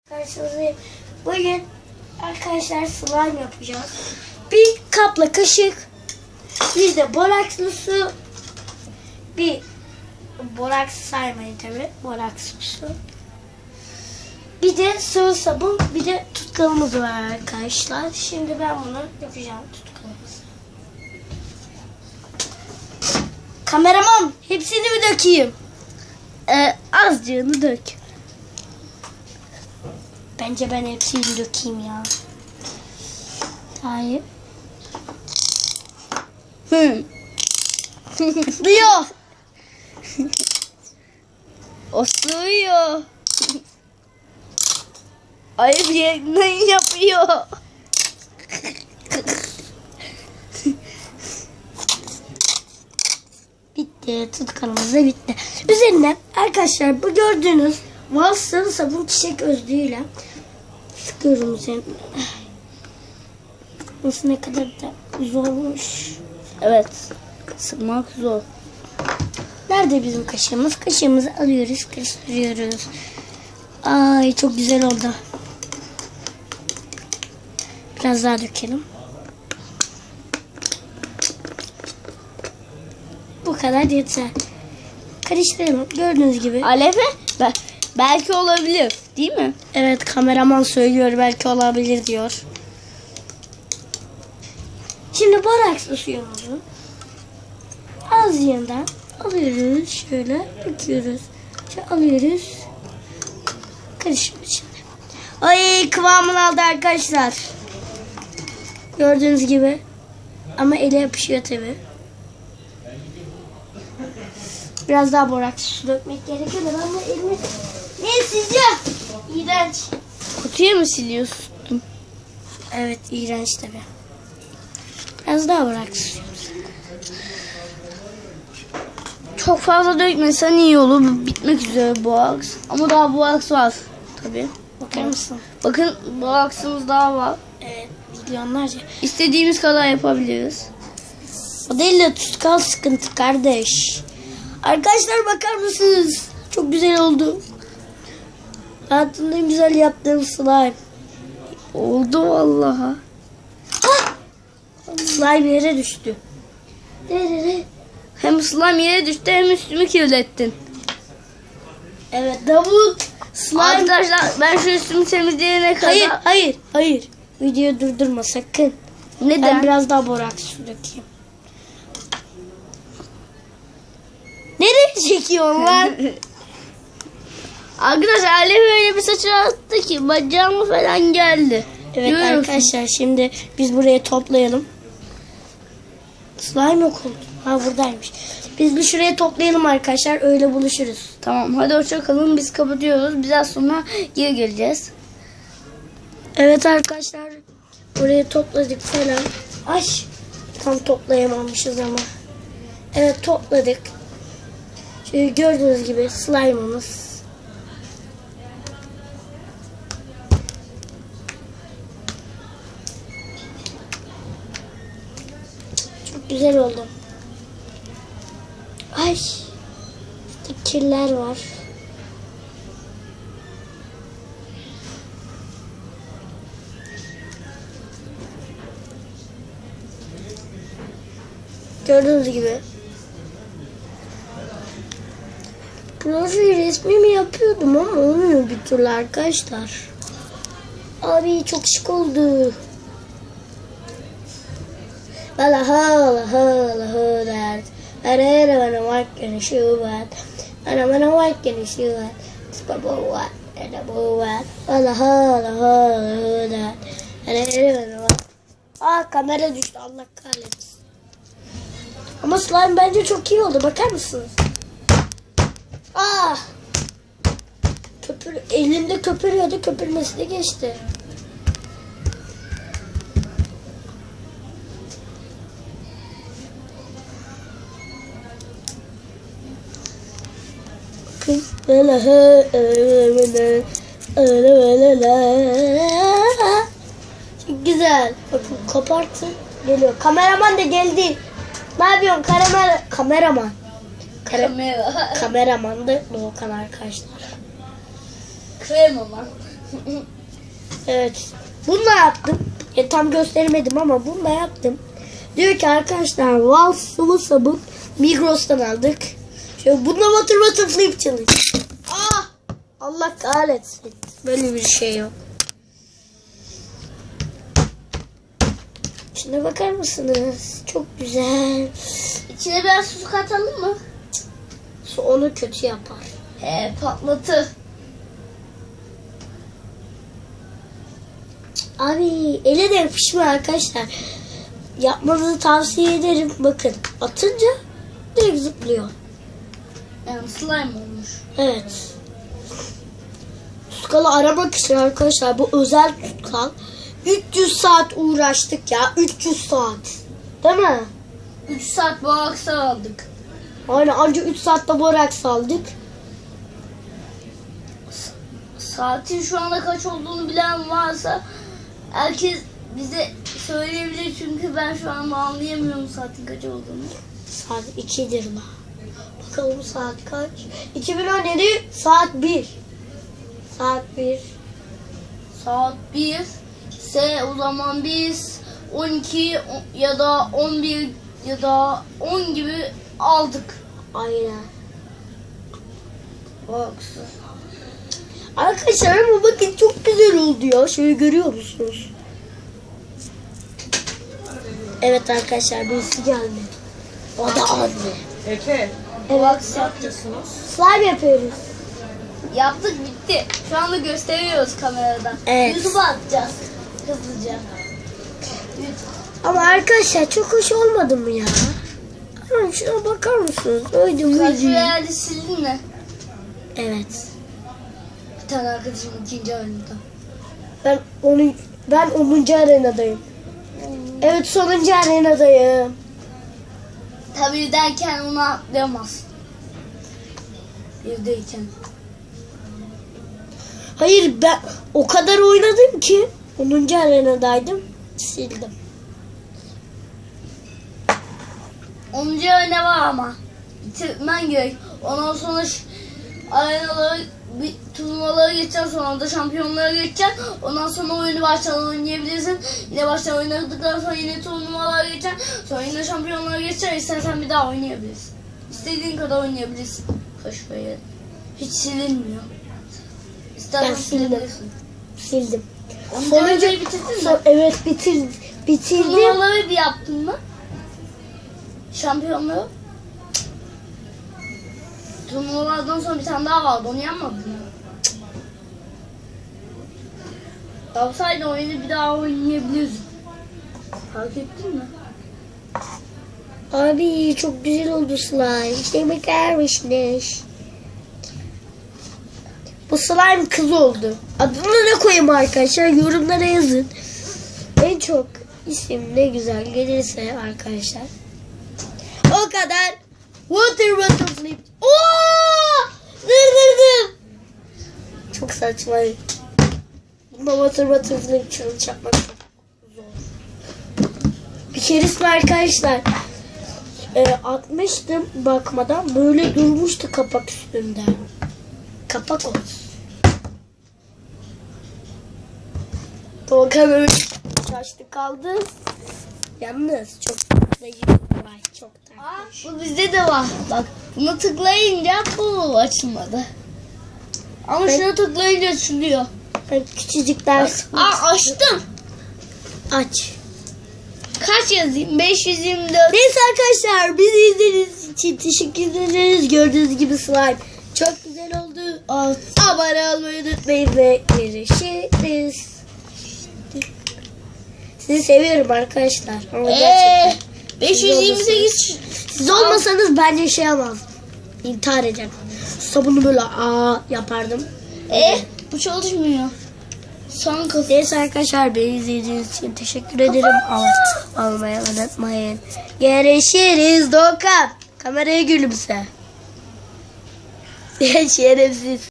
Karşınızdayım. Bugün arkadaşlar slime yapacağız. Bir kapla kaşık, bir de borakslı su, bir boraks saymayın tabi, borakslı su. Bir de sıvı sabun, bir de tutkalımız var arkadaşlar. Şimdi ben bunu yapacağım, tutkalımızı. Kameraman, hepsini mi dökeyim? Azıcığını dök. Bence ben hepsini dökeyim ya. Hayır. Duyuyor. O sığıyor. Ayıp yerinden yapıyor. Bitti. Tutkalımız da bitti. Üzerine arkadaşlar bu gördüğünüz Vals'ın sabun çiçek özlüğüyle sıkıyorum üzerine. Nasıl ne kadar da zormuş. Evet. Sıkmak zor. Nerede bizim kaşığımız? Kaşığımızı alıyoruz, karıştırıyoruz. Ay çok güzel oldu. Biraz daha dökelim. Bu kadar yeter. Karıştıralım. Gördüğünüz gibi. Alefe belki olabilir, değil mi? Evet, kameraman söylüyor belki olabilir diyor. Şimdi borakslı suyumuzu az yandan alıyoruz, şöyle döküyoruz. Şöyle alıyoruz. Karışım içinde. Ay kıvamını aldı arkadaşlar. Gördüğünüz gibi. Ama ele yapışıyor tabi. Biraz daha borakslı su dökmek gerekiyor da ben de elimi ne sileceğim? İğrenç. Kutuya mı siliyorsun? Evet, iğrenç tabi. Biraz daha borakslı. Çok fazla dökmesen iyi olur. Bitmek üzere bu aks. Ama daha bu aks var. Tabii. Bakar mısın? Bakın bu aksımız daha var. Evet, milyonlarca. İstediğimiz kadar yapabiliriz. O değil de tutkal sıkıntı kardeş. Arkadaşlar bakar mısınız? Çok güzel oldu. Hayatımda en güzel yaptığım slime. Oldu vallahi. Ah! Slime yere düştü. Nerede? Hem slime yere düştü hem üstümü kirlettin. Evet, Davut. Slime. Arkadaşlar ben şu üstümü temizleyene kadar... Hayır. Videoyu durdurma sakın. Neden? Ben biraz daha boraks su dökeyim. Nereye çekiyorsun lan? Arkadaşlar Alef öyle bir saçı attı ki bacağıma falan geldi. Evet Görüyor musun? arkadaşlar şimdi biz buraya toplayalım. Slime yok oldu. Ha buradaymış. Biz bir şuraya toplayalım arkadaşlar, öyle buluşuruz. Tamam hadi hoşça kalın, biz kapatıyoruz. Biraz sonra geri geleceğiz. Evet arkadaşlar buraya topladık falan. Ay tam toplayamamışız ama. Evet topladık. Şöyle gördüğünüz gibi slime'ımız. Çok güzel oldu. Ay işte kirler var. Gördüğünüz gibi. Profil resmimi yapıyordum ama olmuyor bir türlü arkadaşlar. Abi çok şık oldu. Vallahi that. I don't wanna work in a shoe what. I don't wanna work in a shoe what. It's bubble what. And a boo what. Vallahi that. I don't wanna. Kamera düştü, Allah kahretsin. Ama slime bence çok iyi oldu. Bakar mısınız? Elimde köpürüyordu. Köpürmesi de geçti. Çok güzel. Bakın koparttım. Geliyor. Kameraman da geldi. Ne yapıyorsun kameraman? Kameraman da Doğukan arkadaşlar. Kremaman. Evet. Bununla yaptım. Tam göstermedim ama bununla yaptım. Diyor ki arkadaşlar Val sıvı sabun Migros'tan aldık. Şöyle bununla water flip challenge. Ah! Allah kahretsin. Böyle bir şey yok. Şuna bakar mısınız? Çok güzel. İçine biraz su katalım mı? Su onu kötü yapar. Patlatır. Abi ele de yapışmıyor arkadaşlar. Yapmanızı tavsiye ederim. Bakın atınca direkt zıplıyor. Yani slime olmuş. Evet. Tutkalı aramak için arkadaşlar bu özel tutkal. 300 saat uğraştık ya. 300 saat. Değil mi? 3 saat boğaksa aldık. Aynen anca 3 saatte boraks aldık. Saatin şu anda kaç olduğunu bilen varsa herkes bize söyleyebilir çünkü ben şu anda anlayamıyorum saatin kaç olduğunu. Saat 2'dir la. Bakalım saat kaç? 2017 saat 1. Saat 1. Saat 1 ise o zaman biz 12 ya da 11 ya da 10 gibi aldık. Aynen. Boğaksı. Arkadaşlar ama bakın çok güzel oldu ya. Şöyle görüyor musunuz? Evet arkadaşlar birisi geldi. O da anne. Efe. Evet. Slime yapıyoruz. Yaptık bitti. Şu anda gösteriyoruz kameradan. Evet. YouTube'a atacağız hızlıca. Ama arkadaşlar çok hoş olmadı mı ya? Ama şuna bakar mısınız? Öyle Kaç mi? herhalde sildin mi? Evet. Bir tane arkadaşım ikinci oyunda. Ben 10. arenadayım. Evet sonuncu arenadayım. Tabii derken onu atlayamaz. Birdeyken. Hayır ben o kadar oynadım ki 10. arenadaydım. Sildim. 10. ne var ama. Bitirmen gerek. Ondan sonra arenalara, turnuvalara geçeceksin, sonra da şampiyonlara geçeceksin. Ondan sonra oyunu baştan oynayabilirsin. Yine baştan oynadıktan sonra yine turnuvalara geçeceksin. Sonra yine şampiyonlara geçeceksin. İstersen bir daha oynayabilirsin. İstediğin kadar oynayabilirsin. Koşmayı. Hiç silinmiyor. İstersen Ben sildim. silebilirsin. Sildim. 10. arenayı bitirdin mi? Evet bitirdim. Turnuvaları bir yaptın mı? Şampiyonluğu? Turnuvalardan sonra bir tane daha vardı. Onu yapmadın mı? Yapsaydın oyunu bir daha oynayabilirdin. Fark ettin mi? Abi çok güzel oldu slime. İşte bakar mısınız? Bu slime kız oldu. Adını ne koyayım arkadaşlar? Yorumlara yazın. En çok isim ne güzel gelirse arkadaşlar. O kadar. Water flip. Oo! Dur. Çok saçma. Bunda water flip challenge yapmak çok zor. Bir keresinde arkadaşlar atmıştım bakmadan böyle durmuştu kapak üstünde. Kapak olsun. Doğukan öyle şaştı kaldı. Yalnız çok vay çok tatlı. Bu bizde de var. Bak buna tıklayınca bu açılmadı. Ama şuna tıklayınca açılıyor. Ben küçücük ders. Açtım. Aç. Kaç yazayım? 524. Neyse arkadaşlar bizi izlediğiniz için teşekkür ederiz. Gördüğünüz gibi slime çok güzel oldu. Abone olmayı unutmayın ve görüşürüz. Sizi seviyorum arkadaşlar. Ama gerçekten. 528. Siz olmasanız ben yaşayamazdım. İntihar ederim. Sabunu böyle yapardım. Bu çalışmıyor. Son kız. Neyse arkadaşlar beni izlediğiniz için teşekkür ederim. Almayı unutmayın. Görüşürüz Doğukan. Kameraya gülümse. Şerefsiz.